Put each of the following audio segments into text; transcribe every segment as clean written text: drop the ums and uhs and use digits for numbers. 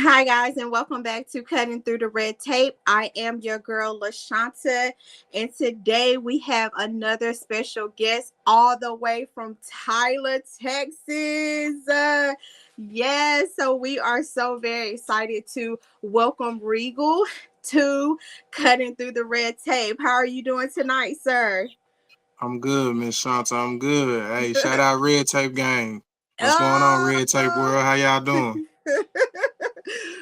Hi, guys, and welcome back to Cutting Through the Red Tape. I am your girl, LaShonta, and today we have another special guest all the way from Tyler, Texas. Yes, so we are so very excited to welcome Regal to Cutting Through the Red Tape. How are you doing tonight, sir? I'm good, Miss Shanta. I'm good. Hey, shout out Red Tape Gang. What's going on, Red Tape Oh, World? How y'all doing?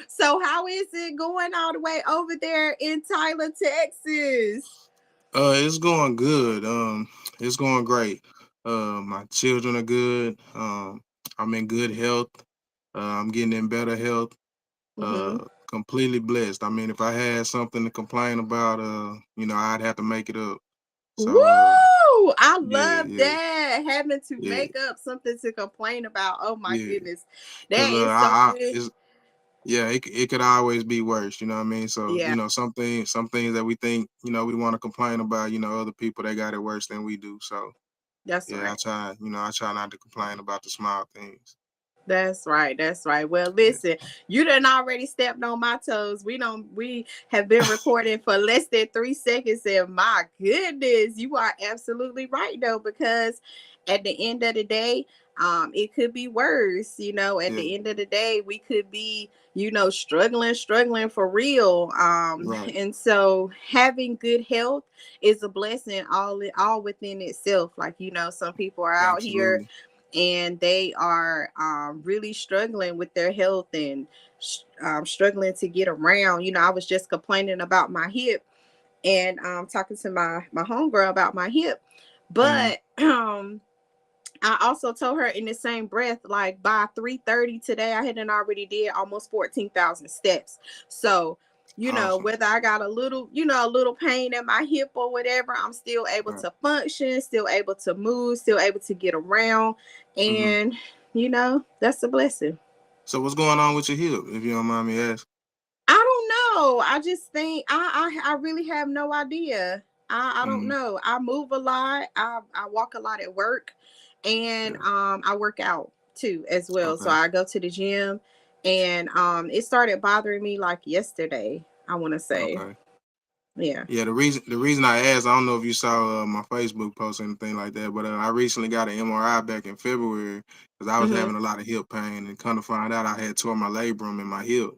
so how is it going all the way over there in Tyler, Texas? It's going good. It's going great. My children are good. I'm in good health. I'm getting in better health. Mm-hmm. Completely blessed. I mean, if I had something to complain about, I'd have to make it up. Woo! So, I yeah, love yeah, that. Having to yeah, make up something to complain about. Oh my yeah. goodness. Cause That is so good. yeah, it could always be worse, you know what I mean? So, Yeah, some things that we think, we want to complain about, other people they got it worse than we do. So that's yeah, right. I try not to complain about the small things. That's right. That's right. Well, Yeah. listen, you done already stepped on my toes. We have been recording for less than 3 seconds, and my goodness, you are absolutely right though, because at the end of the day, it could be worse. At Yeah, the end of the day, we could be, struggling for real. right. And so having good health is a blessing all within itself. Like, some people are out here Absolutely. and they are really struggling with their health and struggling to get around. I was just complaining about my hip and talking to my homegirl about my hip, Mm, but I also told her in the same breath, like by 3:30 today, I hadn't already did almost 14,000 steps. So, awesome. whether I got a little pain in my hip or whatever, I'm still able Right. to function, still able to move, still able to get around. Hmm. And, that's a blessing. So what's going on with your hip, if you don't mind me asking? I don't know. I just think I really have no idea. I don't Mm, know. I move a lot. I walk a lot at work, and yeah. I work out too as well. So Okay. I go to the gym, and it started bothering me like yesterday. I want to say, Okay. yeah. Yeah, the reason I asked, I don't know if you saw my Facebook post or anything like that, but I recently got an MRI back in February because I was Hmm. having a lot of hip pain, and kind of find out I had tore my labrum in my hip.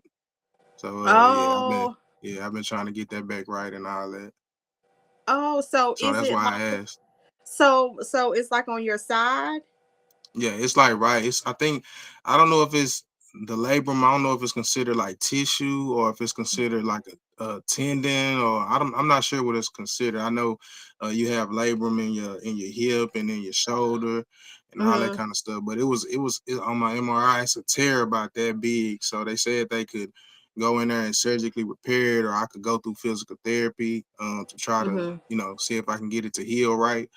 So Oh, I've been trying to get that back right and all that. oh. So So is that's it why I like asked. so? It's like on your side. Yeah, it's like right. I don't know if it's the labrum. I don't know if it's considered like tissue or if it's considered like a tendon, or I'm not sure what it's considered. I know you have labrum in your hip and in your shoulder and all that Mm-hmm. kind of stuff. But on my MRI. It's a tear about that big. So they said they could go in there and surgically repair it, or I could go through physical therapy to try to Mm-hmm. see if I can get it to heal right.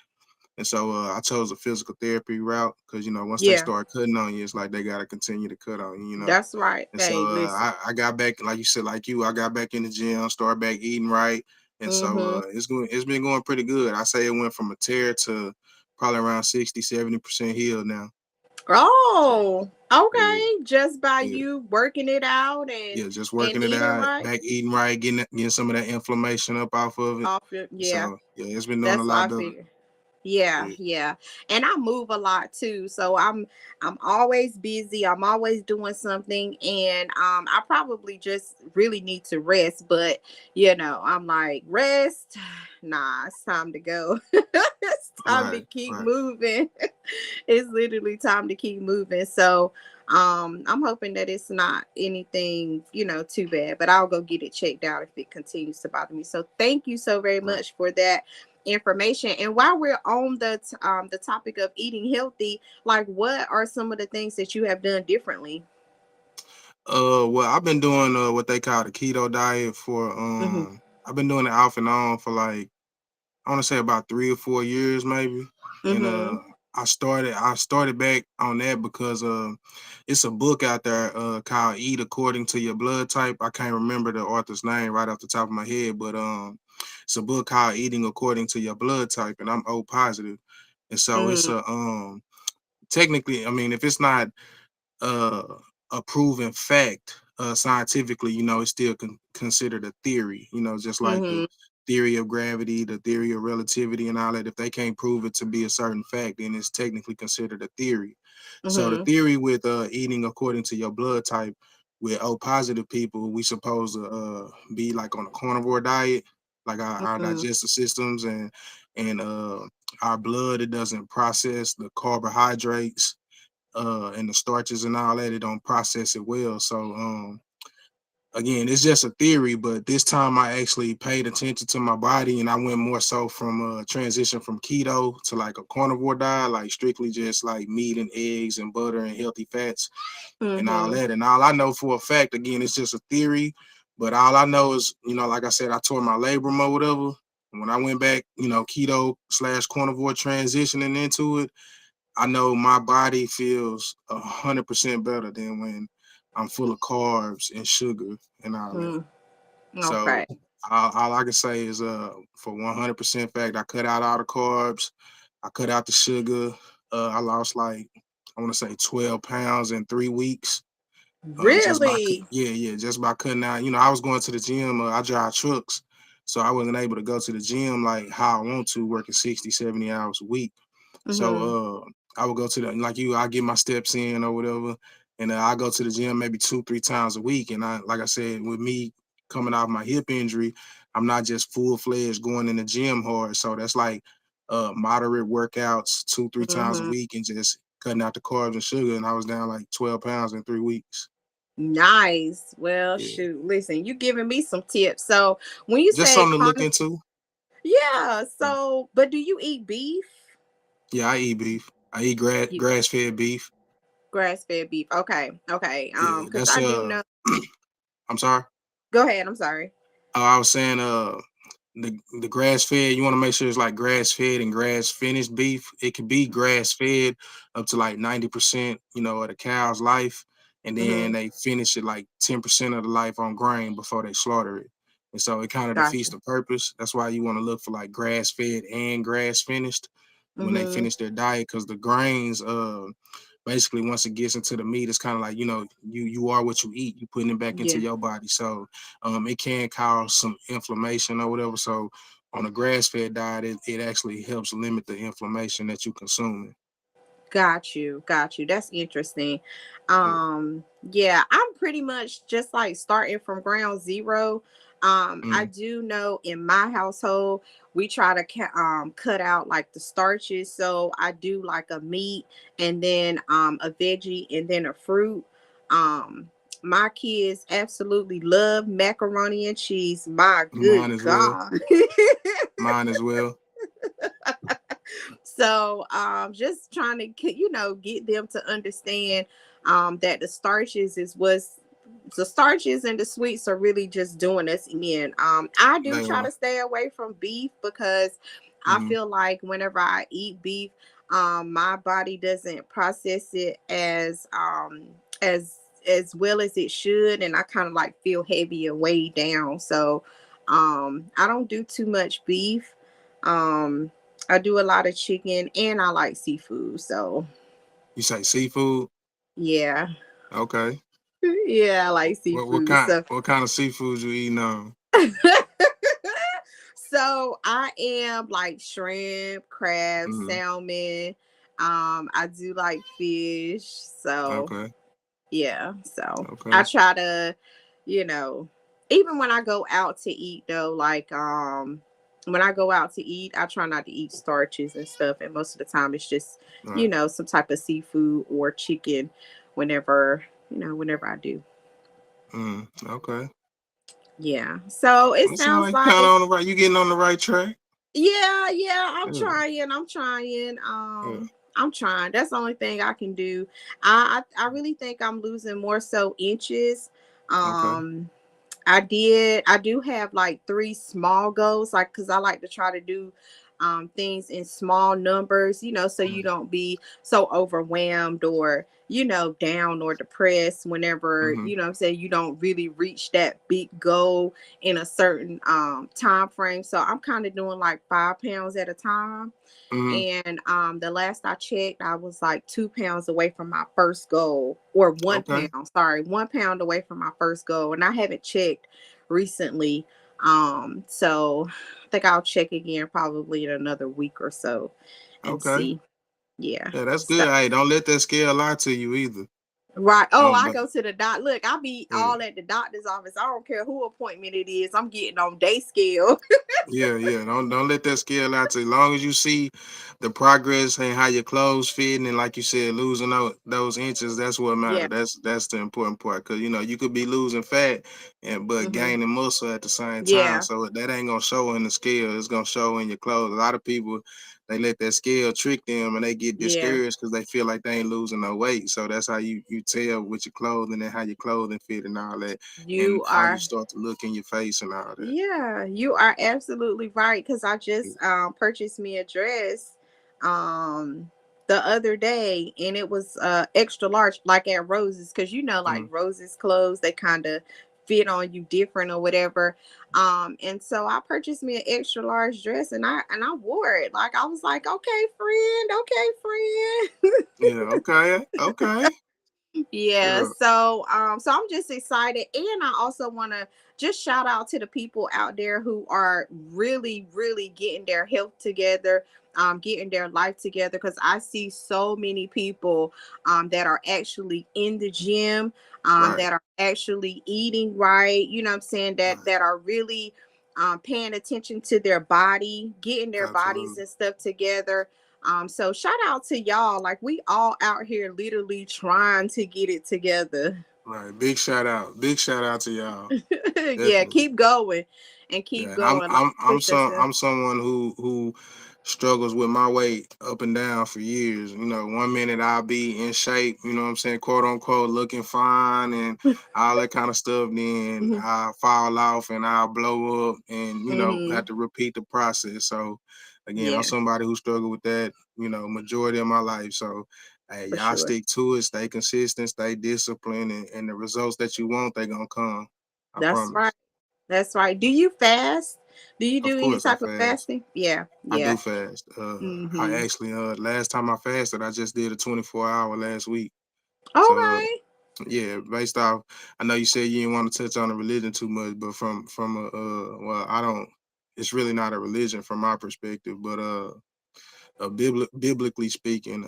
And so I chose a physical therapy route because, once they Yeah, start cutting on you, it's like they got to continue to cut on you. that's right. And so Hey, listen. I got back, like you said, like you, I got back in the gym, started back eating right. And so Mm-hmm. it's been going pretty good. I say it went from a tear to probably around 60-70% healed now. So Oh, yeah, okay. Just by yeah, you working it out and yeah, just and working it eating out, right back eating right, getting some of that inflammation up off of it. off your yeah. So yeah, it's been doing a That's what lot I better. figured. Yeah, Yeah, yeah. And I move a lot too. So I'm always busy. I'm always doing something and I probably just really need to rest, but I'm like, rest. Nah, it's time to go. It's time to right, keep right, moving. It's literally time to keep moving. So I'm hoping that it's not anything, too bad, but I'll go get it checked out if it continues to bother me. So thank you so very right. much for that information. And while we're on the topic of eating healthy, like what are some of the things that you have done differently? Well, I've been doing what they call the keto diet for Mm-hmm. I've been doing it off and on for like I want to say about 3 or 4 years maybe. And Mm-hmm. I started back on that because it's a book out there called Eat According to Your Blood Type. I can't remember the author's name right off the top of my head, but it's a book called Eating According to Your Blood Type, and I'm O positive. And so it's Mm-hmm. a technically, I mean, if it's not uh, a proven fact. scientifically, it's still considered a theory, just like the Mhm. theory of gravity, the theory of relativity, and all that. If they can't prove it to be a certain fact, then it's technically considered a theory. So the Mhm. theory with eating according to your blood type, with O positive people, we supposed to be like on a carnivore diet, like our Mhm. digestive systems and our blood, it doesn't process the carbohydrates and the starches and all that. It don't process it well. So again, it's just a theory, but this time I actually paid attention to my body and I went more so from transition from keto to like a carnivore diet, like strictly just like meat and eggs and butter and healthy fats and all Mhm. that. And all I know for a fact, again, it's just a theory, but all I know is, like I said, I tore my labrum or whatever. When I went back, keto slash carnivore transitioning into it, I know my body feels 100% better than when I'm full of carbs and sugar and all that. Mhm. So Okay. all I can say is, for 100% fact, I cut out all the carbs, I cut out the sugar. I lost like, I want to say 12 pounds in 3 weeks. Just by Really? yeah, just by cutting out. I was going to the gym. I drive trucks, so I wasn't able to go to the gym like how I want to, working 60, 70 hours a week. Mhm. So I would go to the, like you, I get my steps in or whatever, and I go to the gym maybe 2, 3 times a week. And like I said, with me coming off my hip injury, I'm not just full fledged going in the gym hard. So that's like moderate workouts 2, 3 times a Mhm. week and just cutting out the carbs and sugar. And I was down like 12 pounds in 3 weeks. Nice. Well, Yeah, shoot. Listen, you giving me some tips. So when you just say something to look carnivore, into. yeah. Mm. So, but do you eat beef? Yeah, I eat beef. I eat You grass fed beef. grass fed beef. Okay. Okay. Yeah, Because that's I do know. I'm sorry. Go ahead. I'm sorry. I was saying the grass fed, you want to make sure it's like grass fed and grass finished beef. It could be grass fed up to like 90%, of the cow's life, and then Mm-hmm. they finish it like 10% of the life on grain before they slaughter it. And so it kind of defeats Gotcha. the purpose. That's why you want to look for like grass fed and grass finished when they Mm-hmm. finish their diet, because the grains basically once it gets into the meat, it's kind of like, you are what you eat. You putting it back into Yeah. your body. So it can cause some inflammation or whatever. So on a grass-fed diet, it actually helps limit the inflammation that you consuming. Got you. Got you. That's interesting. Yeah. Yeah, I'm pretty much just like starting from ground zero. I Mm, do know in my household we try to cut out like the starches. So I do like a meat and then a veggie and then a fruit. Um my kids absolutely love macaroni and cheese. My mine good as well. God. Mine as well. So just trying to get them to understand that the starches is what's the starches and the sweets are really just doing us in. I do They try are. to stay away from beef because I Mm-hmm. feel like whenever I eat beef, my body doesn't process it as as well as it should, and I kind of like feel heavy and weighed down. So I don't do too much beef. um I do a lot of chicken and I like seafood. So You say seafood? yeah. Okay. Yeah, I like What seafood. kind So what kind of seafood you eating on? so I am like shrimp, crab, Mm-hmm. salmon. I do like fish. So Okay. yeah. So I Okay. try to, you know, even when I go out to eat though, like when I go out to eat, I try not to eat starches and stuff. And most of the time it's just, All right. some type of seafood or chicken whenever, whenever I do. Okay. Yeah. So it It sounds sounds like you kind of like on the right. You getting on the right track. yeah, I'm Yeah. trying. I'm trying. Yeah. I'm trying. That's the only thing I can do. I really think I'm losing more so inches. Okay. Um I do have like three small goals, like because I like to try to do things in small numbers, so you don't be so overwhelmed or, down or depressed whenever, Mm-hmm. I'm saying, you don't really reach that big goal in a certain time frame. So I'm kind of doing like 5 pounds at a time. Mm-hmm. And the last I checked, I was like 2 pounds away from my first goal, or one Okay. pound, sorry, 1 pound away from my first goal. And I haven't checked recently. So I think I'll check again probably in another week or so and Okay. see. Yeah. Yeah, that's So good. Hey, don't let that scale lie to you either. right. Oh, I Don't. go to the doc. Look, I be Yeah. all at the doctor's office. I don't care who appointment it is. I'm getting on day scale. Yeah, yeah. Don't let that scale out. As long as you see the progress and how your clothes fit, and like you said, losing those inches, that's what Yeah. matters. That's the important part. Cause you could be losing fat and but Hmm. gaining muscle at the same time. Yeah. So that ain't gonna show in the scale. It's gonna show in your clothes. A lot of people they let that scale trick them and they get Yeah. discouraged because they feel like they ain't losing no weight. So that's how you tell with your clothing and how your clothing fit and all that, and You how you are. start to look in your face and all that. Yeah, you are absolutely right. Cause I just purchased me a dress um the other day, and it was extra large, like at Roses, cause like Mm, Roses clothes, they kind of fit on you different or whatever. And so I purchased me an extra large dress, and I wore it. Like I was like, okay, friend, okay, friend. yeah. Okay. Okay. Yeah, Yeah. so I'm just excited, and I also want to just shout out to the people out there who are really really getting their health together, getting their life together, cuz I see so many people that are actually in the gym, Right. that are actually eating right, what I'm saying, that Right. are really paying attention to their body, getting their bodies Absolutely. and stuff together. So shout out to y'all. Like we all out here literally trying to get it together. Right. Big shout out. Big shout out to y'all. Yeah, Definitely. keep going and keep Yeah. And I'm going. Like I'm I'm push some yourself. I'm someone who struggles with my weight up and down for years. 1 minute I'll be in shape, what I'm saying, quote unquote, looking fine and all that kind of stuff. Then Hmm. I fall off and I'll blow up and have Hmm. to repeat the process. So again, I'm Yeah, somebody who struggled with that, majority of my life. So hey, for y'all sure. stick to it, stay consistent, stay disciplined, and the results that you want, they gonna come. I That's right. promise. That's right. Do you fast? Do you Of do any course I type of fast. fasting? Yeah, I do yeah. fast. I Hmm. actually last time I fasted, I just did a 24-hour last week. So Okay. yeah, based off, I know you said you didn't want to touch on the religion too much, but from a well, I don't. It's really not a religion from my perspective, but biblically speaking,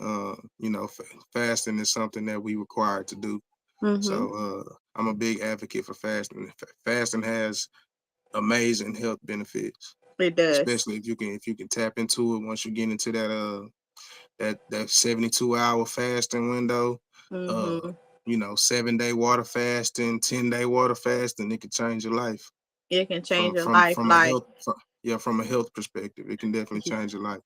fasting is something that we required to do. Hmm. So I'm a big advocate for fasting. Fasting has amazing health benefits, It does. especially if you can tap into it once you get into that 72-hour fasting window. Uh, Hmm. 7-day water fasting, 10-day water fasting, it could change your life It can change from your from life. from a Like health yeah, from a health perspective. It can definitely change your life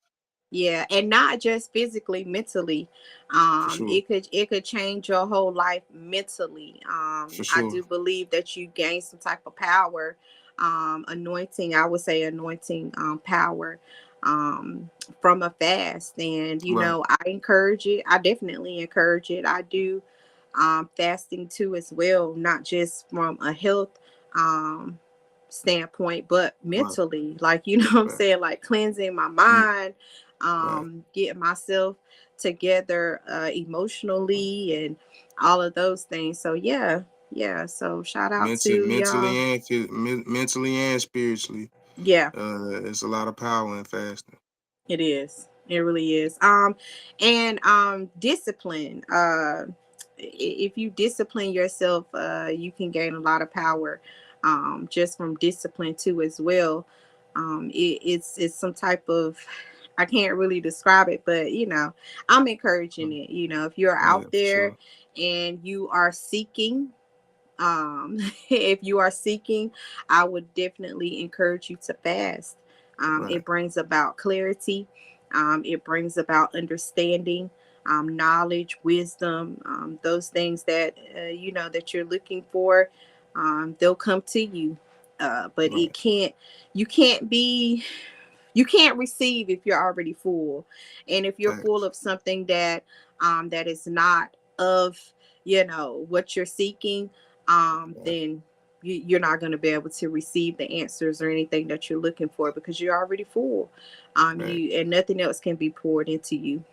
yeah, and not just physically, mentally. for sure. It could change your whole life mentally. For I sure. do believe that you gain some type of power, anointing. I would say anointing, power, from a fast, and Right. I encourage it. I definitely encourage it. I do fasting too as well, not just from a health um standpoint, but Right. mentally, like what I'm Right. saying, like cleansing my Yeah. mind, Right. getting myself together emotionally and all of those things. So yeah, yeah. So shout out Mentally, to y'all. mentally and spiritually. Yeah, It's a lot of power in fasting. it is. It really is. And discipline. If you discipline yourself, you can gain a lot of power. Just from discipline too as well. It's some type of, I can't really describe it, but I'm encouraging it. If you're Yeah, out for there sure. and you are seeking, if you are seeking, I would definitely encourage you to fast. Right. It brings about clarity, it brings about understanding, knowledge, wisdom, those things that that you're looking for. They'll come to you, but Right. you can't be You can't receive if you're already full. And if you're full Facts. of something that that is not of, what you're seeking, Right. then you're not going to be able to receive the answers or anything that you're looking for, because you're already full. Facts. And nothing else can be poured into you.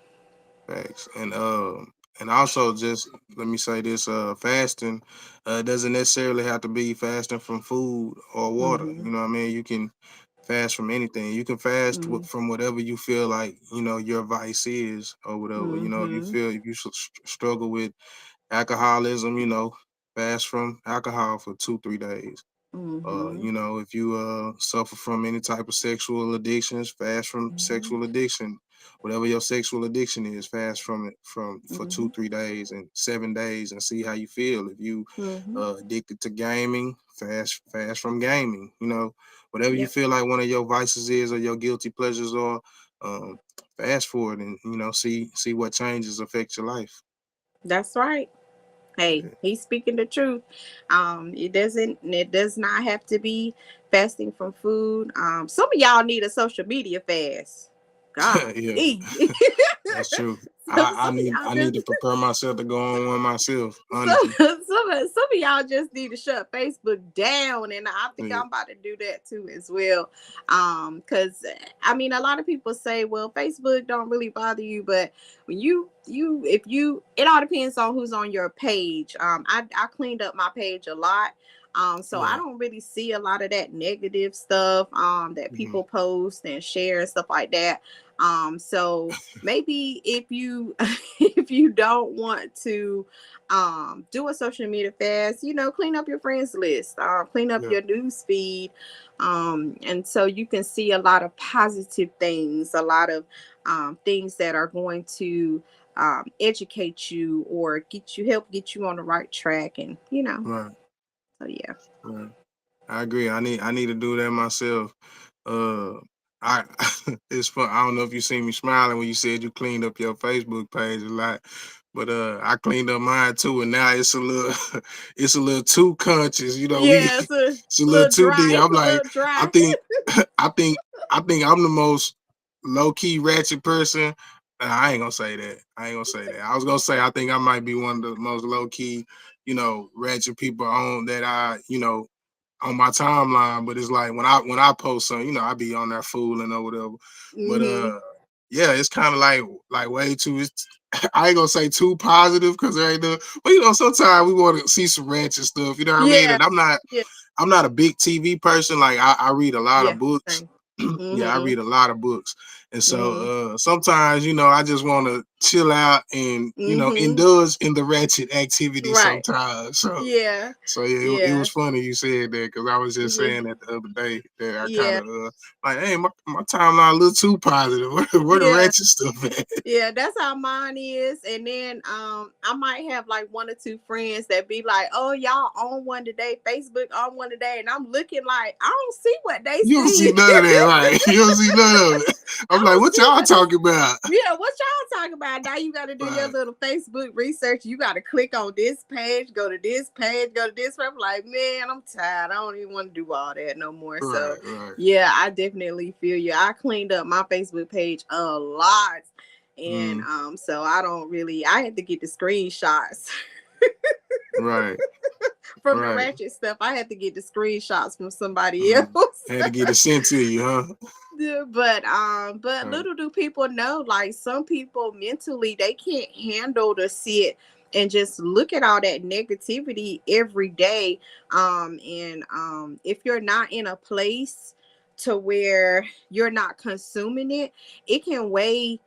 Facts. And also just let me say this, fasting doesn't necessarily have to be fasting from food or water. Mm-hmm. You know what I mean? You can fast from anything. You can fast Mm-hmm. from whatever you feel like, your vice is or whatever. If you Mm-hmm. feel if you struggle with alcoholism, fast from alcohol for 2-3 days. Mm-hmm. If you suffer from any type of sexual addictions, fast from Mm-hmm. sexual addiction. Whatever your sexual addiction is, fast from it for Mm-hmm. 2-3 days and 7 days and see how you feel. If you Mm-hmm. addicted to gaming, fast from gaming. Whatever you Yep. feel like one of your vices is or your guilty pleasures are, um, fast for it and see what changes affect your life. That's right. Hey, Yeah. he's speaking the truth. It does not have to be fasting from food. Some of y'all need a social media fast. God. Yeah, that's true. I Some of need y'all I need just to prepare myself to go on one myself, honestly. some of y'all just need to shut Facebook down, and I think Yeah. I'm about to do that too as well. Because I mean, a lot of people say, well, Facebook don't really bother you, but when it all depends on who's on your page. I cleaned up my page a lot. So I Right. don't really see a lot of that negative stuff that Mhm. people post and share and stuff like that. So maybe if you if you don't want to do a social media fast, clean up your friends list, clean up Yeah. your news feed, and so you can see a lot of positive things, a lot of things that are going to educate you or help get you on the right track, and Right. so yeah. Right. I agree. I need to do that myself. Uh, I it's fun. I don't know if you see me smiling when you said you cleaned up your Facebook page a lot, but I cleaned up mine too, and now it's a little it's a little too conscious. Yeah, it's a It's a little little too deep. dry, I'm a like, little I dry. think I think I think I'm the most low key ratchet person. I ain't gonna say that. I ain't gonna say that. I was gonna say I think I might be one of the most low key, ratchet people on that on my timeline, but it's like when I post something, I be on that fooling or whatever. But Hmm. yeah, it's kind of like way too. I ain't gonna say too positive because there ain't no. But sometimes we want to see some ratchet stuff. You know what I mean? Yeah, And I'm not a big TV person. Like I read a lot yeah, of books. same. Yeah, I Hmm. read a lot of books, and Hmm. so sometimes I just want to chill out and Hmm. indulge in the ratchet activity Right. sometimes. So Yeah. so yeah, it Yeah. was funny you said that because I was just Yeah. saying that the other day that I kind Yeah. of like, hey, my timeline a little too positive. Where the Yeah. ratchet stuff at? Yeah, that's how mine is. And then I might have like one or two friends that be like, "Oh, y'all on one today, Facebook on one today." And I'm looking like, I don't see what they You don't see see. none of that, right? You don't see none of it. I I'm like, don't what see y'all what they. talking about? Yeah, what y'all talking about? Now you got to do your Right, little Facebook research. You got to click on this page, go to this page, go to this page. I'm like, man, I'm tired. I don't even want to do all that no more. So, right, right. yeah, I definitely feel you. I cleaned up my Facebook page a lot, and Mm, so I don't really. I had to get the screenshots right, from the right. ratchet stuff. I had to get the screenshots from somebody Mm. else. Had to get it sent to you, huh? Yeah, but Right, little do people know, like some people mentally they can't handle to sit and just look at all that negativity every day. And if you're not in a place to where you're not consuming it, it can weigh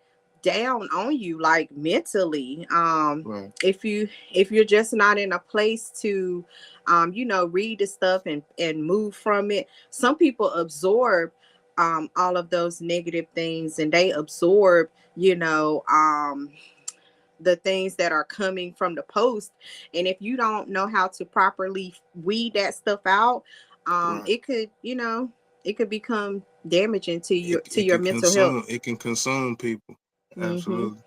down on you like mentally. right, If you're just not in a place to read the stuff and move from it. Some people absorb all of those negative things, and they absorb the things that are coming from the post. And if you don't know how to properly weed that stuff out, right. it could become damaging to It it your can mental health. consume people. Hmm. Absolutely.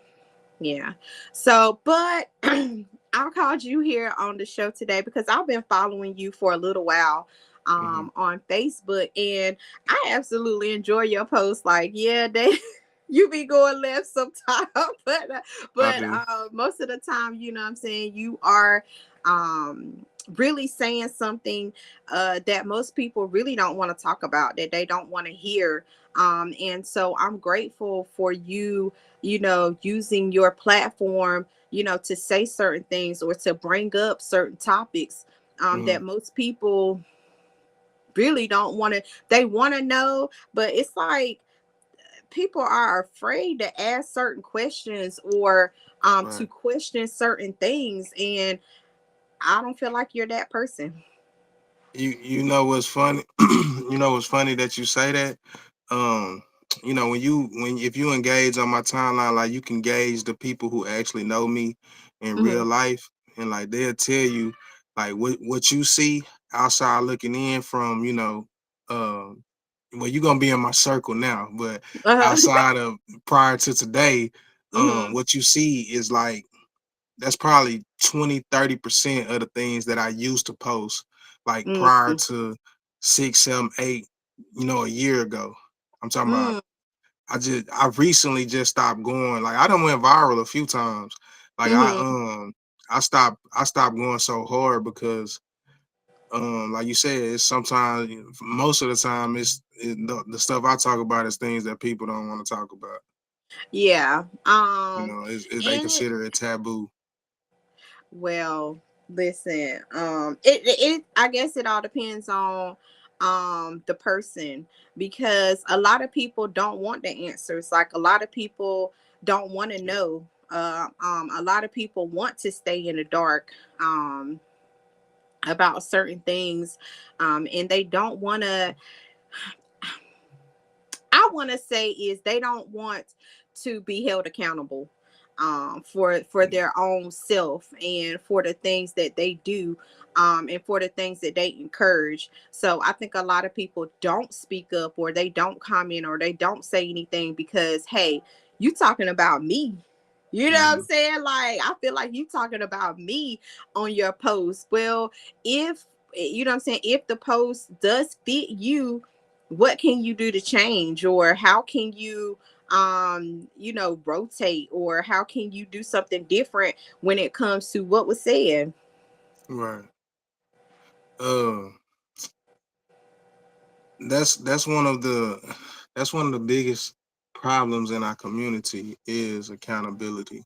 Yeah. So, but I called you here on the show today because I've been following you for a little while. Mm-hmm. on Facebook, and I absolutely enjoy your posts. Like, yeah, they you be going left sometimes, I but do. most of the time, you know what I'm saying, you are really saying something that most people really don't want to talk about, that they don't want to hear. And so I'm grateful for you, you know, using your platform, you know, to say certain things or to bring up certain topics Mm-hmm. that most people really don't want to, they want to know, but it's like people are afraid to ask certain questions or to Right. question certain things, and I don't feel like you're that person. You know what's funny? You know what's funny that you say that? Um, you know, when if you engage on my timeline, like you can gauge the people who actually know me in real Hmm. life, and like they'll tell you like what you see outside looking in from, um well, you're gonna be in my circle now, but Uh-huh. outside of prior to today, Hmm. what you see is like that's probably 20-30% of the things that I used to post like prior Hmm. to 6, 7, 8, a year ago. I'm talking about Hmm. I recently just stopped going. Like I done went viral a few times. Like Hmm. I stopped going so hard because like you said, it's sometimes most of the time the stuff I talk about is things that people don't want to talk about. Yeah. Is they And consider it taboo. well, listen, it I guess it all depends on the person, because a lot of people don't want the answers. Like a lot of people don't want to Yeah. know. A lot of people want to stay in the dark about certain things, and they don't want to, I want to say is they don't want to be held accountable for Yeah. their own self and for the things that they do, and for the things that they encourage. So I think a lot of people don't speak up, or they don't comment, or they don't say anything because, hey, you talking about me. You know what I'm Mhm. saying? Like, I feel like you talking about me on your post. Well, if you know what I'm saying, if the post does fit you, what can you do to change, or how can you you know, rotate, or how can you do something different when it comes to what was said? Right. Uh, that's one of the biggest problems in our community is accountability.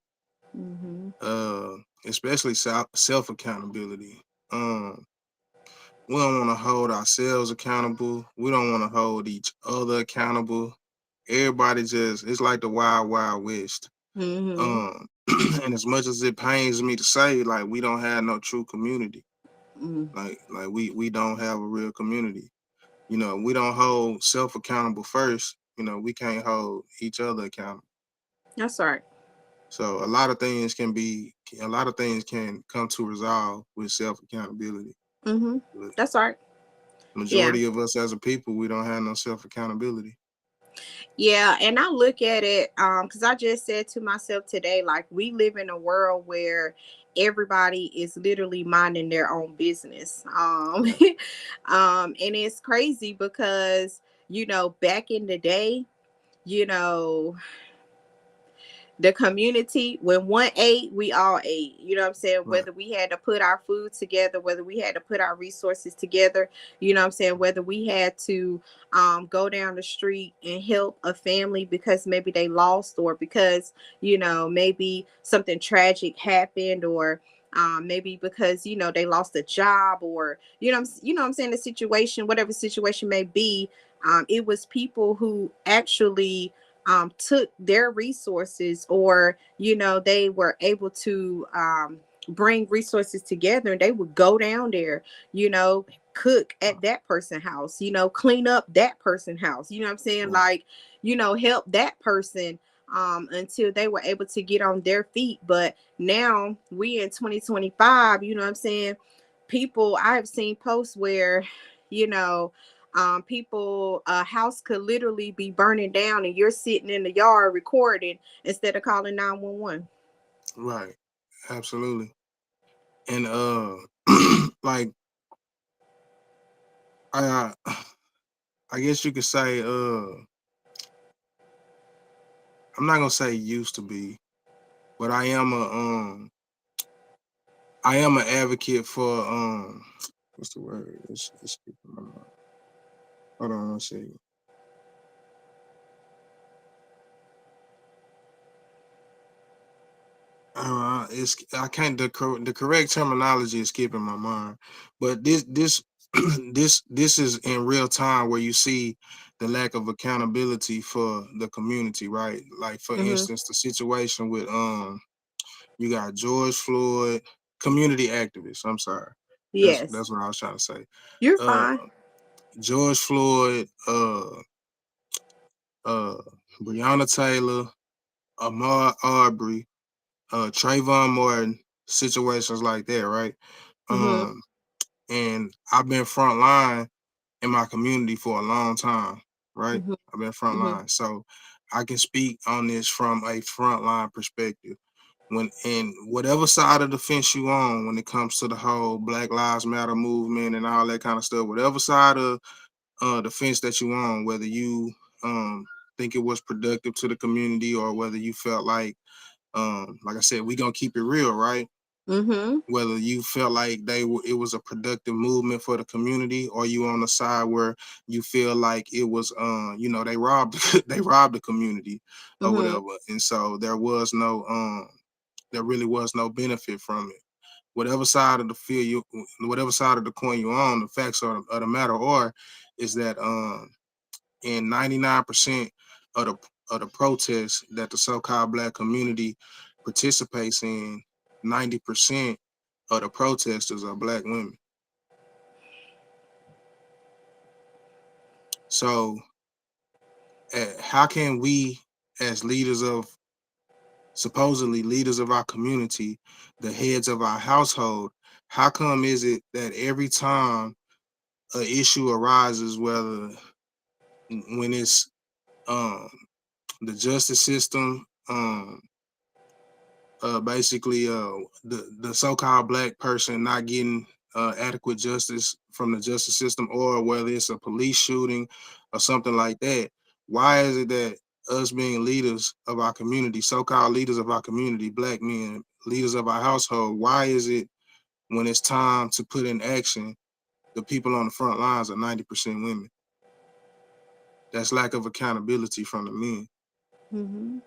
Mm-hmm. Uh, Especially self accountability. Um, we don't want to hold ourselves accountable. We don't want to hold each other accountable. Everybody just it's like the wild wild west. Mm-hmm. Um, and as much as it pains me to say, like we don't have no true community. Mm. Like we don't have a real community. We don't hold self accountable first. We can't hold each other accountable. That's right. So a lot of things can come to resolve with self accountability. Mm-hmm. But That's right. Yeah. majority of us as a people, we don't have no self accountability. Yeah, and I look at it because I just said to myself today, like, we live in a world where everybody is literally minding their own business. Right. And it's crazy because, you know, back in the day, you know, the community, when one ate, we all ate. You know what I'm saying? Right. Whether we had to put our food together, whether we had to put our resources together, you know what I'm saying, whether we had to go down the street and help a family because maybe they lost, or because, you know, maybe something tragic happened, or maybe because, you know, they lost a job, or you know what I'm saying, the situation, whatever situation may be. It was people who actually took their resources, or, you know, they were able to bring resources together, and they would go down there, you know, cook at that person's house, you know, clean up that person's house, you know what I'm saying, Right. like, you know, help that person until they were able to get on their feet. But now we in 2025, you know what I'm saying, people, I've seen posts where, you know, people, a house could literally be burning down, and you're sitting in the yard recording instead of calling 911. Right. Absolutely. And like I I guess you could say I'm not gonna say used to be, but I am an advocate for what's the word? It's skipping my mind. Hold on one second. It's I can't the correct terminology is skipping my mind, but this this is in real time where you see the lack of accountability for the community, right? Like for Mm-hmm. instance, the situation with you got George Floyd, community activists. I'm sorry, Yes, that's what I was trying to say. you're Uh, fine. George Floyd, uh, Breonna Taylor, Ahmaud Arbery, Trayvon Martin, situations like that, right? Mm-hmm. Um, and I've been front line in my community for a long time, right? Mm-hmm. I've been front Mm-hmm. line, so I can speak on this from a front line perspective. When in whatever side of the fence you on, when it comes to the whole Black Lives Matter movement and all that kind of stuff, whatever side of the fence that you on, whether you think it was productive to the community or whether you felt like I said, we gonna keep it real, right? Mm-hmm. Whether you felt like it was a productive movement for the community, or you on the side where you feel like it was, they robbed they robbed the community or Mm-hmm. whatever, and so there really was no benefit from it. Whatever side of the field whatever side of the coin you on, the facts of the matter are, is that in 99% of the protests that the so-called Black community participates in, 90% of the protesters are Black women. So how can we, as supposedly leaders of our community, the heads of our household, how come is it that every time an issue arises, whether when it's um, the justice system, basically the so-called Black person not getting adequate justice from the justice system, or whether it's a police shooting or something like that, why is it that us being leaders of our community, so-called leaders of our community, Black men, leaders of our household, why is it when it's time to put in action, the people on the front lines are 90% women? That's lack of accountability from the men, Mm-hmm.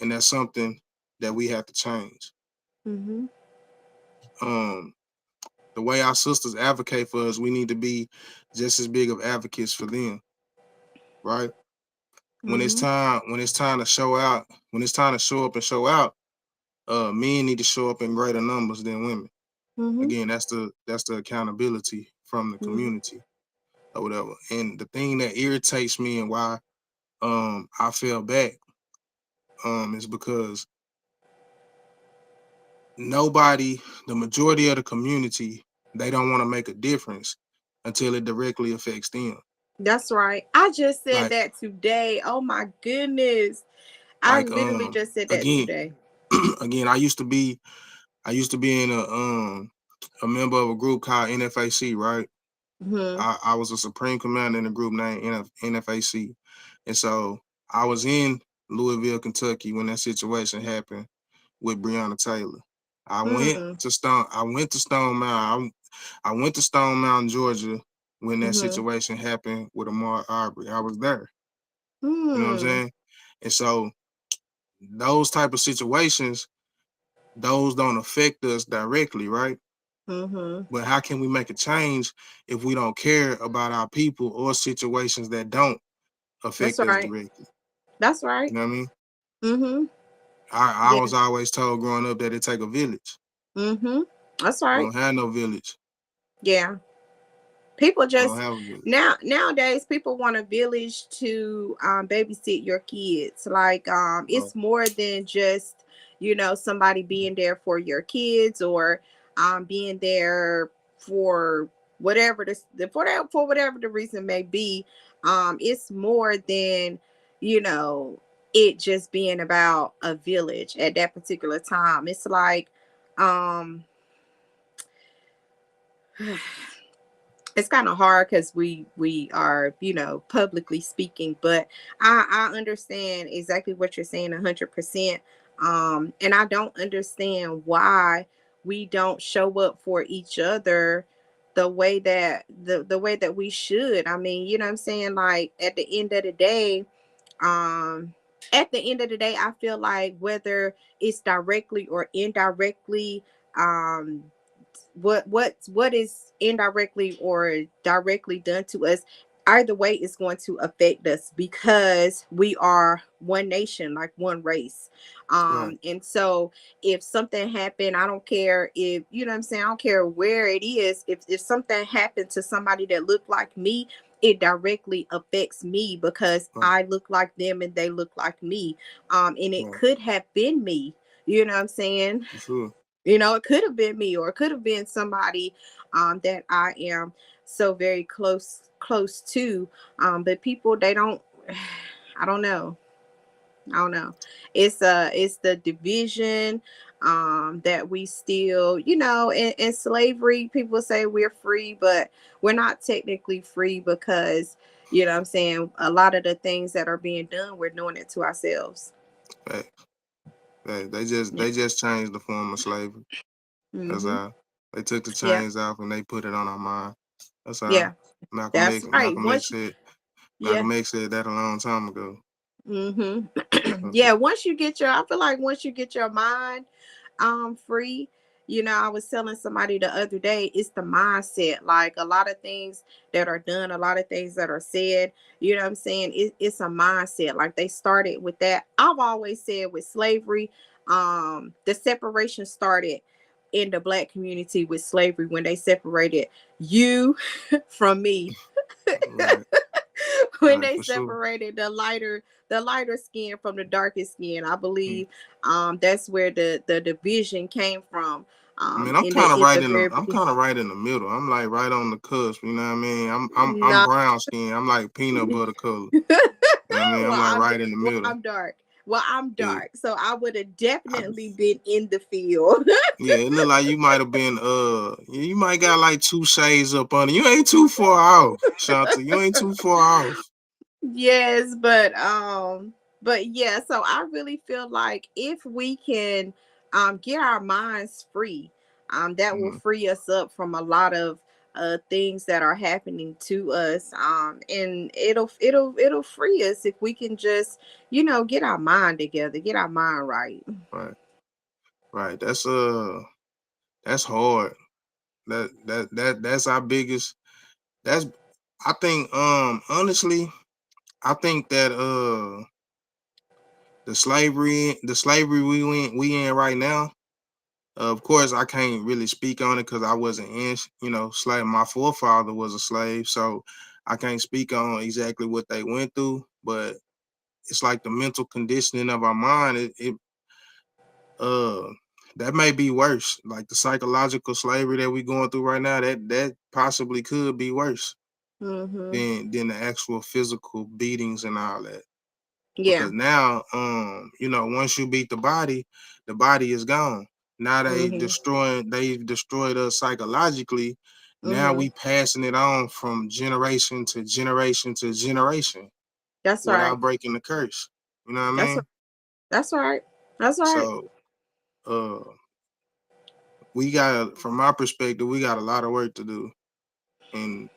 and that's something that we have to change. Mm-hmm. um the way our sisters advocate for us, we need to be just as big of advocates for them, right? Mm-hmm. When it's time to show out, when it's time to show up and show out, men need to show up in greater numbers than women. Mm-hmm. Again, that's the accountability from the Mm-hmm. community or whatever. And the thing that irritates me and why I fell back is because nobody, the majority of the community, they don't want to make a difference until it directly affects them. That's right. I just said Like that today. Oh my goodness. I like literally just said that again today. again I used to be in a member of a group called NFAC, right? Mm-hmm. I was a supreme commander in a group named NFAC, and so I was in Louisville, Kentucky when that situation happened with Breonna Taylor. Mm-hmm. I went to Stone Mountain. I went to Stone Mountain, Georgia, when that Mm-hmm. situation happened with Ahmaud Arbery. I was there. You know what I'm Mm-hmm. saying? And so those type of situations, those don't affect us directly, right? Mm-hmm. But how can we make a change if we don't care about our people or situations that don't That's affect us right. directly? That's You right. know what I mean? Mm-hmm. I Yeah. was always told growing up that it take a village. Mm-hmm. That's We right. don't have no village. Yeah. People We don't just have a village. nowadays people want a village to babysit your kids. Like Bro. it's more than just, somebody being there for your kids, or being there for whatever for whatever the reason may be. It's more than, you know it just being about a village at that particular time. It's like um it's kind of hard because we are, you know, publicly speaking, but I understand exactly what you're saying 100%. And I don't understand why we don't show up for each other the way that the way that we should. I mean, you know what I'm saying? Like um at the end of the day, I feel like whether it's directly or indirectly, um what is indirectly or directly done to us, either way is going to affect us because we are one nation, like one race. Right. And so if something happened, I don't care if, you know what I'm saying, I don't care where it is, if something happened to somebody that looked like me, it directly affects me because Right. I look like them and they look like me. And it Right. could have been me, you know what I'm saying? For sure. You know, it could have been me, or it could have been somebody that I am so very close to. But people, they don't. I don't know. I don't know. It's the division that we still, you know, in slavery. People say we're free, but we're not technically free because, you know what I'm saying, a lot of the things that are being done, we're doing it to ourselves. Hey, they Yeah. they just changed the form of slavery. That's Mhm. how they took the Yeah. chains off and they put it on our mind. That's how Yeah. That's right. Once yeah. Malcolm X said that a long time ago. That's Yeah, once you get your, I feel like once you get your mind free, you know, I was telling somebody the other day, it's the mindset. Like a lot of things that are done, a lot of things that are said, you know what I'm saying, it's a mindset. Like they started with that. I've always said with slavery, the separation started in the black community with slavery when they separated you from me. right. When Right. they For sure. separated the lighter skin from the darkest skin, I Mm. believe that's where the division came from, I mean, I'm in kind of right the in the very I'm beginning. kind of right in the middle. I'm like right on the cusp. You know what I mean? I'm No. brown skin. I'm like peanut butter color. You know what I mean? I'm like right in the middle. I'm dark. Well, I'm Yeah. dark, so I would have I, definitely been in the field. yeah. It look like you might have been you might got like two shades up on it. You ain't too far off, Shanta. You ain't too far off. Yes, but yeah, so I really feel like if we can get our minds free, that will Mm, free us up from a lot of things that are happening to us. And it'll free us if we can just, you know, get our mind together, get our mind right. right. Right. That's hard. That's our biggest. That's I think honestly I think that the slavery we in right now. Of course, I can't really speak on it because I wasn't in, slave. My forefather was a slave, so I can't speak on exactly what they went through. But it's like the mental conditioning of our mind. Uh, that may be worse. Like the psychological slavery that we going through right now. That possibly could be worse Mhm. than the actual physical beatings and all that. Yeah. Because now, once you beat the body is gone. Now Mhm. they've destroyed us psychologically. Now Mhm. we passing it on from generation to generation to generation That's right. without breaking the curse. You know what I That's right. mean? That's right. That's right. So uh we got from my perspective, we got a lot of work to do. And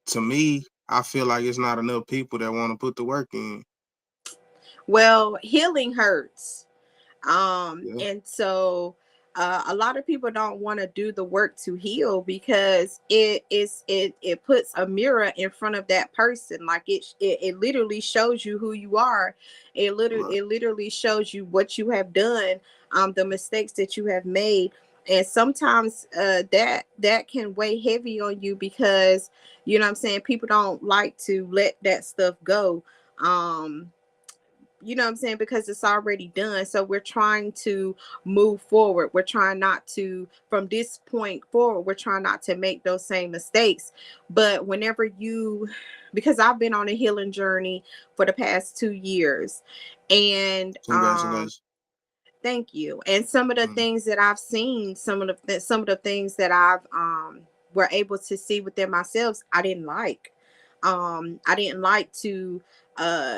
to me, I feel like it's not enough people that want to put the work in. Well, healing hurts. Yeah, And so a lot of people don't want to do the work to heal because it puts a mirror in front of that person. Like it literally shows you who you are. right. It literally shows you what you have done, the mistakes that you have made. And sometimes that can weigh heavy on you because, you know what I'm saying, people don't like to let that stuff go. um you know what I'm saying, because it's already done. So we're trying to move forward. We're trying not to, from this point forward, we're trying not to make those same mistakes. But whenever you, because I've been on a healing journey for the past 2 years, and Congratulations. thank you. And some of the Mm, things that I've seen, some of the things that I've were able to see within myself I didn't like. I didn't like to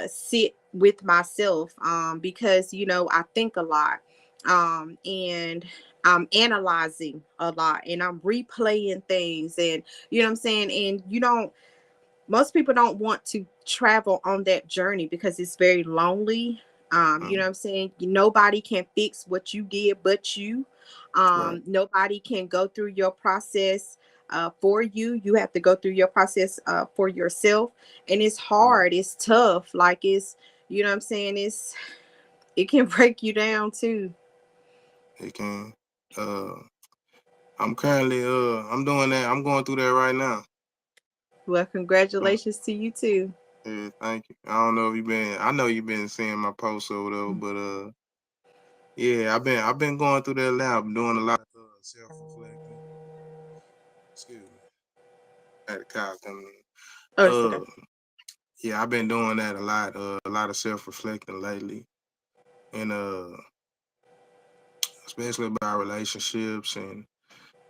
sit with myself because I think a lot, and I'm analyzing a lot, and I'm replaying things, and what I'm saying, and most people don't want to travel on that journey because it's very lonely. You know what I'm saying? Nobody can fix what you did but you. Right. Nobody can go through your process for you. You have to go through your process for yourself. And it's Right. hard, it's tough. Like you know what I'm saying? It can break you down too. It can. Uh, I'm currently I'm doing that. I'm going through that right now. Well, Doing- congratulations to you too. Yeah, thank you. I don't know if you've been. I know you've been seeing my posts or whatever, but yeah, I've been going through that lab, doing a lot of self reflecting. Excuse me, I had a cow coming Oh, in. it's okay. Yeah, I've been doing that a lot. A lot of self reflecting lately, and especially about relationships and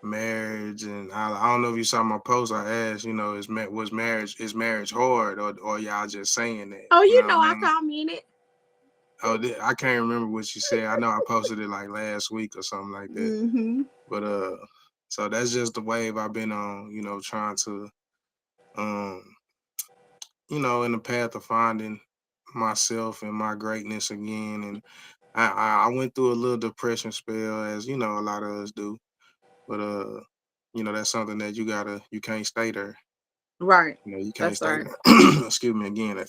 marriage. And I don't know if you saw my post. I asked, was marriage hard, or y'all just saying that? Oh, You know what I I mean? comment Oh, I can't remember what you said. I know I posted it like last week or something like that. it. But so that's just the wave I've been on. Trying to um, in the path of finding myself and my greatness again. And I went through a little depression spell, as a lot of us do. But that's something that you can't stay there. Right. You can't That's stay right. there. Excuse me again.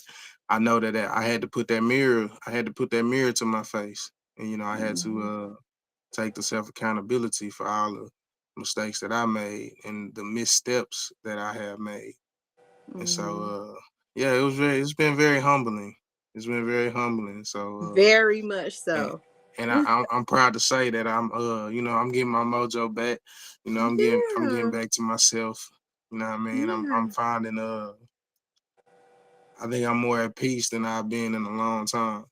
I know that I had to put that mirror. I had to put that mirror to my face, and I had to Mhm. take the self accountability for all the mistakes that I made and the missteps that I have made. And so, Mhm. yeah, it's been very humbling. It's been very humbling. So, Very much and so. I'm proud to say that I'm getting my mojo back. I'm getting Yeah. back to myself. You know what I mean? I'm Yeah. finding I think I'm more at peace than I've been in a long time.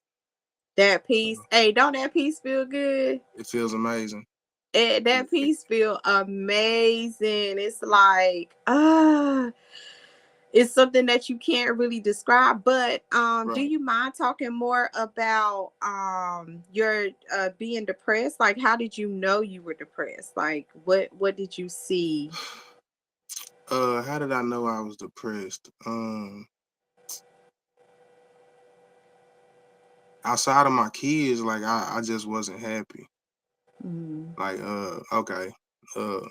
That So piece. Hey, don't that piece feel good? it feels amazing. That piece feel amazing. It's like it's something that you can't really describe. But do Right. you mind talking more about your being depressed? Like, how did you know you were depressed? Like, what did you see? How did I know I was depressed? Outside of my kids, like I just wasn't happy. Mm-hmm. Like, okay. Uh,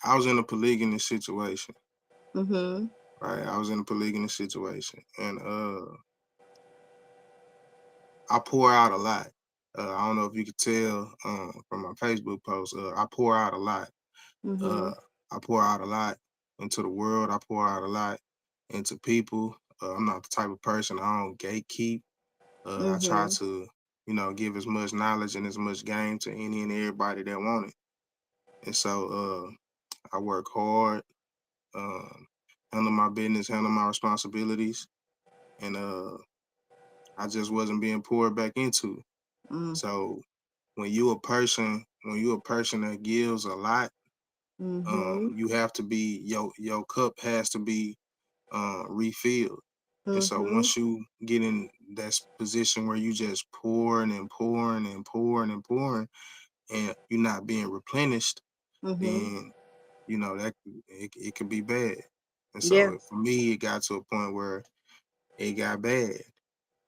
I was in a polygamy situation, Mm-hmm. right? I was in a polygamy situation, and I pour out a lot. I don't know if you could tell from my Facebook post. I pour out a lot. Mm-hmm. Uh, I pour out a lot into the world. I pour out a lot into people. I'm not the type of person I don't gatekeep. I try Mm-hmm. to, give as much knowledge and as much game to any and everybody that want it. And so I work hard, um, handle my business, handle my responsibilities, and I just wasn't being poured back into. So when you a person that gives a lot, Mm-hmm. you have to be your cup has to be refilled. And so Mm-hmm. once you get in that position where you just pouring and pouring and pouring and pouring, and you're not being replenished, Mm-hmm. then that it could be bad. And Yeah. so for me, it got to a point where it got bad.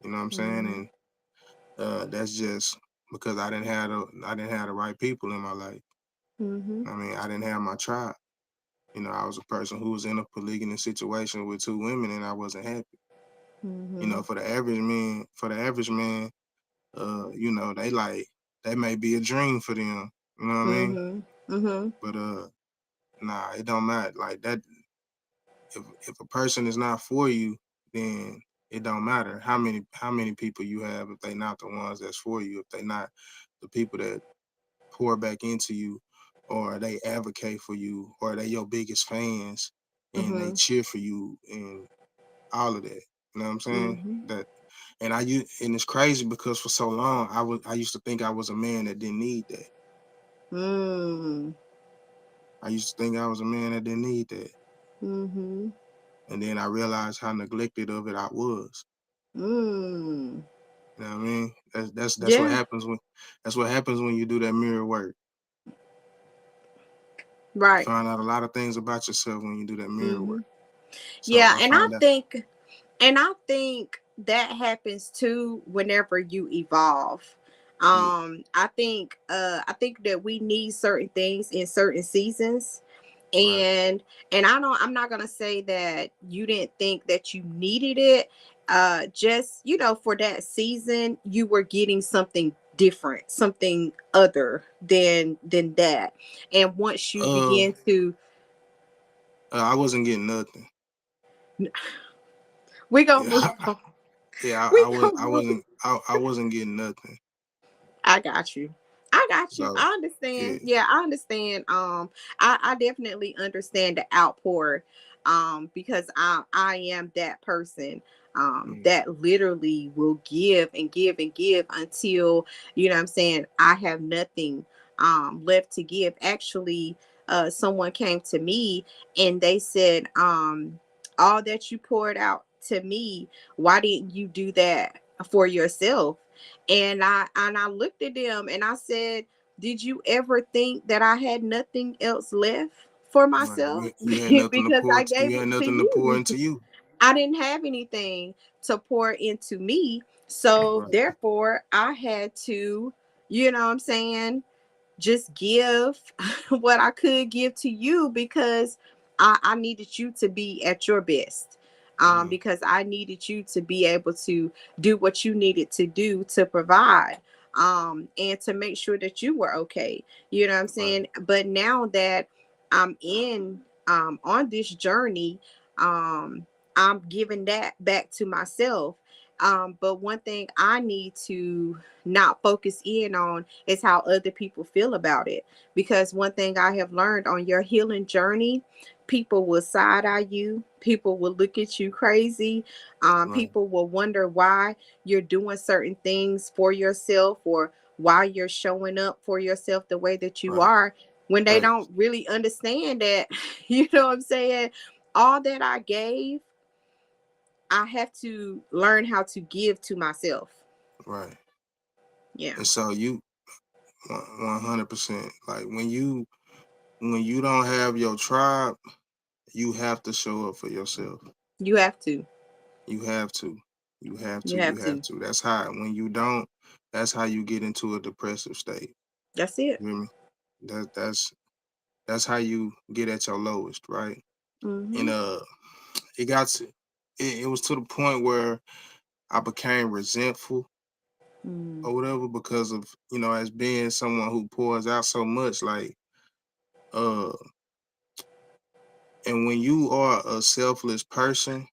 You know what I'm saying? Mm-hmm. And that's just because I didn't have the right people in my life. Mm-hmm. I mean, I didn't have my tribe. I was a person who was in a polygamy situation with two women, and I wasn't happy. Mm-hmm. For the average man, they may be a dream for them. You know what I mean? Mm-hmm. Mm-hmm. But nah, it don't matter. Like that, if a person is not for you, then it don't matter how many people you have if they not the ones that's for you, if they not the people that pour back into you, or they advocate for you, or they your biggest fans and they Mm-hmm. cheer for you and all of that. You know what I'm saying? Mm-hmm. That and it's crazy because for so long I used to think I was a man that didn't need that. Mm. I used to think I was a man that didn't need that. Mm-hmm. And then I realized how neglected of it I was. Mm. You know what I mean? That's what Yeah. happens when you do that mirror work. You Right. find out a lot of things about yourself when you do that mirror Mm-hmm. work. So Yeah, I find that and I think that happens too whenever you evolve. yeah, I think that we need certain things in certain seasons. right. And I'm not gonna say that you didn't think that you needed it. Just, for that season you were getting something different, something other than that. And once you Uh, begin to I wasn't getting nothing. we're gonna Yeah, move on. yeah, We gonna move. I wasn't getting nothing. I got you. I got you. So I yeah, understand. Yeah, I understand. I definitely understand the outpour. Because I am that person. mm, That literally will give and give and give until, what I'm saying, I have nothing left to give. Actually, someone came to me and they said, all that you poured out to me, why didn't you do that for yourself? And I looked at them and I said, "Did you ever think that I had nothing else left for right. myself?" You had nothing to Because I gave you had it to nothing to pour you. into you. I didn't have anything to pour into me. So Right, therefore I had to, what I'm saying, just give what I could give to you, because I needed you to be at your best. mm, Because I needed you to be able to do what you needed to do to provide, and to make sure that you were okay. You know what I'm right, saying? But now that I'm in on this journey, um, I'm giving that back to myself. But one thing I need to not focus in on is how other people feel about it. Because one thing I have learned on your healing journey, people will side eye you, people will look at you crazy, right, people will wonder why you're doing certain things for yourself, or why you're showing up for yourself the way that you right. are, when they Thanks. don't really understand that, you know what I'm saying? All that I gave, I have to learn how to give to myself. Right. Yeah. And so you 100%. Like when you don't have your tribe, you have to show up for yourself. You have to. You have to. You have You to. You have have to. to. That's how when you don't, that's how you get into a depressive state. That's it. You hear me? That's how you get at your lowest, right? And Mm-hmm. it got to it was to the point where I became resentful Mm. or whatever because of, as being someone who pours out so much, like uh and when you're a selfless person,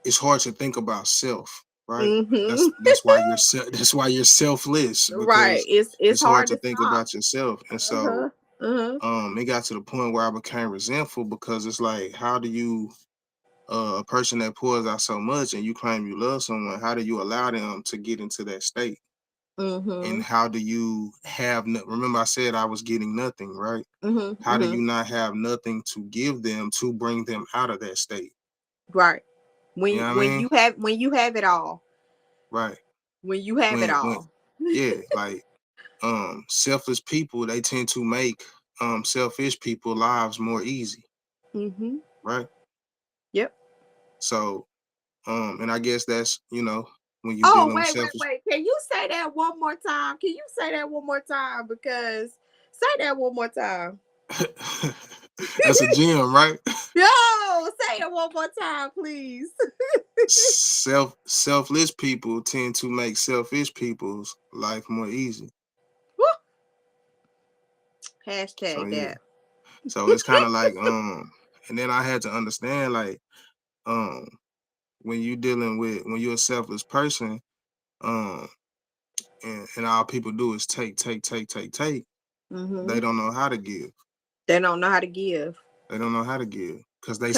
it's hard to think about self, right? Mm-hmm. That's why that's why you're selfless, Right. because It's it's hard hard to to think stop. about yourself. And so Uh-huh. Uh-huh. it got to the point where I became resentful because it's like, how do you a person that pours out so much and you claim you love someone, how do you allow them to get into that state? Mm-hmm. And how do you have remember I said I was getting nothing, right? Mm-hmm. How do Mm-hmm. you not have nothing to give them to bring them out of that state? Right. You When know what I when mean? you have it all. Right. When you have it When all. yeah, like selfless people, they tend to make selfish people lives more easy, Mm-hmm. right? Yep. So and I guess that's, when you Oh, dealing with wait, wait, selfish. wait. Can you say that one more time? Can you say that one more time? Because say that one more time. That's a gem, right? Yo, say it one more time, please. Selfless people tend to make selfish people's life more easy. Woo. So Hashtag yeah. that. So it's kind of like and then I had to understand, like, um when you're a selfless person, um and all people do is take, take, take, take, take, they Mm-hmm. don't know how to give. They don't know how to give. They don't know how to give because Cause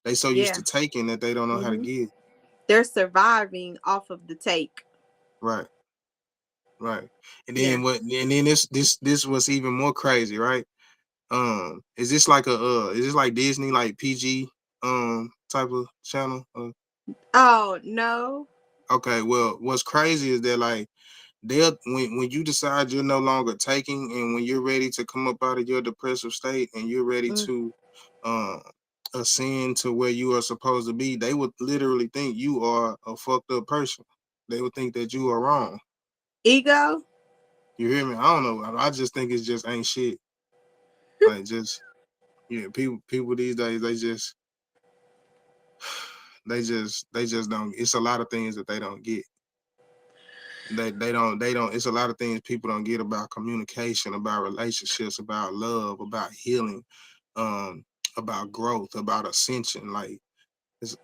they so used yeah. to taking that they don't know how to Mm-hmm. give. They're surviving off of the take. Right. right. And Yeah. then what? And then this was even more crazy, right? Is this like is this like Disney, like PG type of channel? Oh no. Okay, well, what's crazy is that like they'll when you decide you're no longer taking, and when you're ready to come up out of your depressive state and you're ready Mm. to uh ascend to where you are supposed to be, they would literally think you are a fucked up person. They would think that you are wrong. Ego. You hear me? I don't know. I just think it's just ain't shit. Like just yeah, people these days they just don't. It's a lot of things that they don't get. They don't. It's a lot of things people don't get about communication, about relationships, about love, about healing, um, about growth, about ascension. Like it's,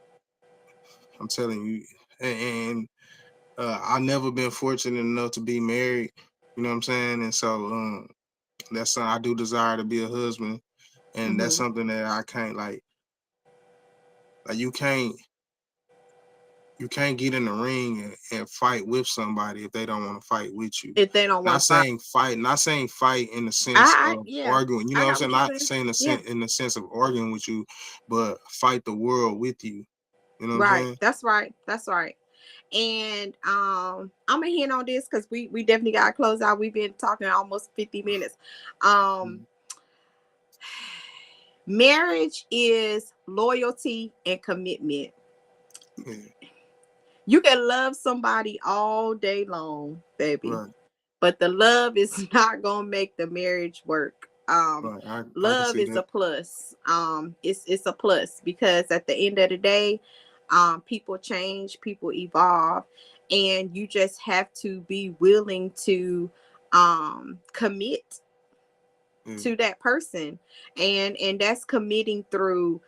I'm telling you, and I never been fortunate enough to be married. You know what I'm saying? And so that's something I do desire to be a husband, and that's Mm-hmm. something that I can't like you can't get in the ring and fight with somebody if they don't want to fight with you. If they don't want Not to fight, saying fight, not saying fight in the sense of yeah, arguing. You know I what I'm got saying? what you're Not saying. saying Yeah, in the sense of arguing with you, but fight the world with you. You know what I'm right. saying? That's right. That's right. And I'm gonna hint on this because we definitely gotta close out. We've been talking almost 50 minutes. Um, Mm, Marriage is loyalty and commitment. yeah, You can love somebody all day long, baby, right, but the love is not gonna make the marriage work. right. I can Love see is a that. plus. It's a plus because at the end of the day, people change, people evolve, and you just have to be willing to commit Yeah, to that person, and that's committing through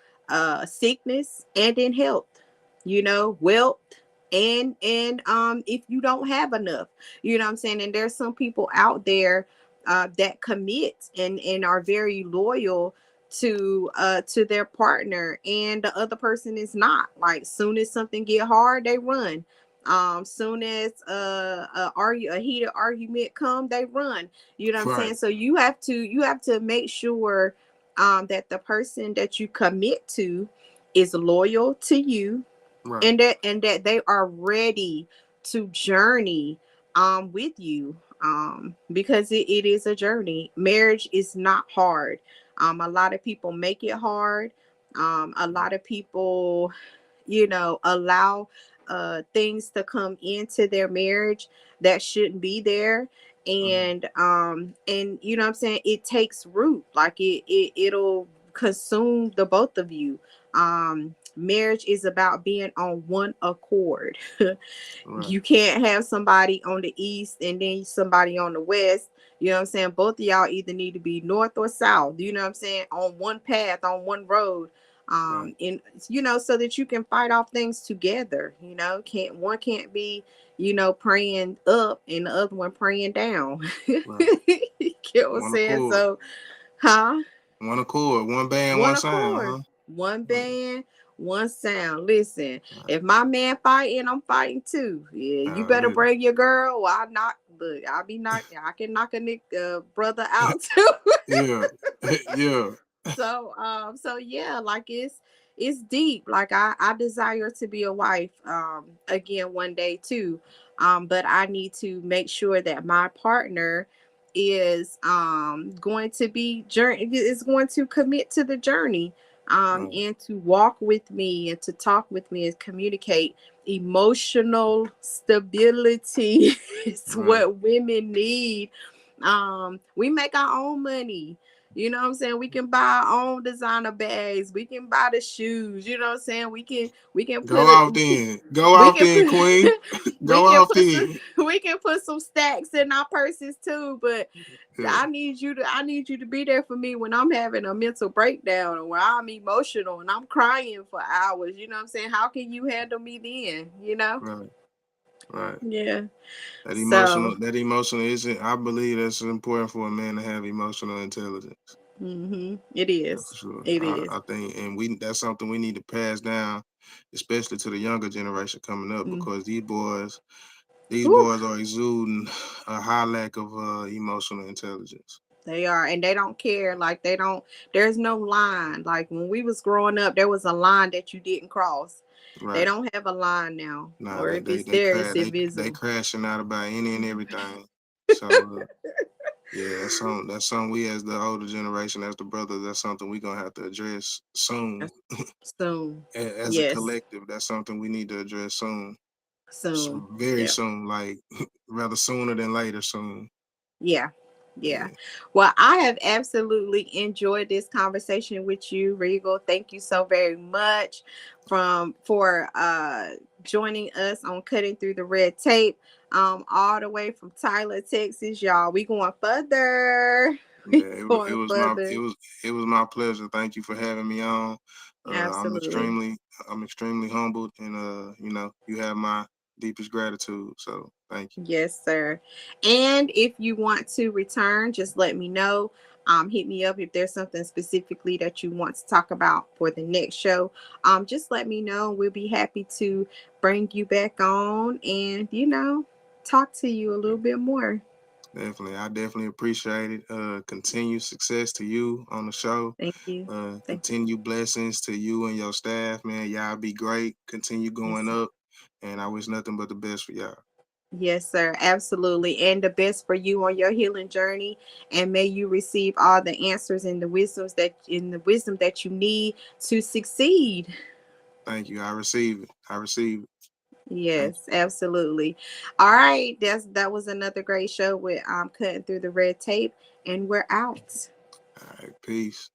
sickness and in health, wealth, and if you don't have enough, what I'm saying. And there's some people out there that commit and are very loyal to their partner, and the other person is not. Like, soon as something get hard, they run. Soon as a heated argument come, they run. You know what I'm right, saying? So you have to make sure that the person that you commit to is loyal to you, right, and that they are ready to journey with you, because it is a journey. Marriage is not hard. A lot of people make it hard. A lot of people, allow things to come into their marriage that shouldn't be there. mm, And you know what I'm saying, it takes root. Like, it'll consume the both of you. Marriage is about being on one accord. right, You can't have somebody on the east and then somebody on the west. You know what I'm saying? Both of y'all either need to be north or south, you know what I'm saying, on one path, on one road. right, And so that you can fight off things together. Can't be, praying up and the other one praying down. right. You get what I'm One saying? accord, So, huh? one accord, one band, One one sound, accord, huh? one Mm, band, one sound. Listen, right. if my man fighting, I'm fighting too. Yeah, you better Yeah, bring your girl. Or I knock. Look, I'll be knocked. I can knock a brother out too. yeah, yeah, So yeah, like, it's deep. Like, I desire to be a wife again one day too. But I need to make sure that my partner is going to be journey is going to commit to the journey, right, and to walk with me and to talk with me and communicate. Emotional stability is right, what women need. We make our own money. You know what I'm saying? We can buy our own designer bags. We can buy the shoes. You know what I'm saying? We can Go put it. off then. Go We off can then, put Queen. we Go can off put some then. we can put some stacks in our purses too. But Yeah, I need you to be there for me when I'm having a mental breakdown, or when I'm emotional and I'm crying for hours. You know what I'm saying? How can you handle me then? right, right. Yeah. That So, emotional, that emotional isn't. I believe that's important for a man to have emotional intelligence. it That's for is. sure. It is. I think, and that's something we need to pass down, especially to the younger generation coming up, Mm. because these boys Whew. are exuding a high lack of emotional intelligence. They are, and they don't care. Like they don't. There's no line. Like when we was growing up, there was a line that you didn't cross. They Right. don't have a line now, Nah, or if it's there, it's they invisible. crashing out about any and everything. So yeah, that's something we as the older generation, as the brothers, that's something we gonna have to address soon. That's soon. As a Yes, collective, that's something we need to address soon. So soon. very Yeah. soon, like rather sooner than later soon. Yeah. Yeah. Yeah, Well, I have absolutely enjoyed this conversation with you, Regal. Thank you so very much for joining us on Cutting Through the Red Tape. All the way from Tyler, Texas, y'all. We going further. We yeah. going further. It was my pleasure. Thank you for having me on. I'm Absolutely. extremely humbled, and you have my deepest gratitude. So thank you. Yes, sir. And if you want to return, just let me know. Hit me up if there's something specifically that you want to talk about for the next show. Just let me know. We'll be happy to bring you back on and, talk to you a little bit more. Definitely. I definitely appreciate it. Continued success to you on the show. Thank you. Thank you. Continue blessings to you and your staff, man. Y'all be great. Continue Yes, going sir. up. And I wish nothing but the best for y'all. Yes, sir. Absolutely. And the best for you on your healing journey. And may you receive all the answers and the wisdom that you need to succeed. Thank you. I receive it. I receive it. Thank Yes, absolutely. All right. That was another great show with Cutting Through the Red Tape. And we're out. you. All right. Peace.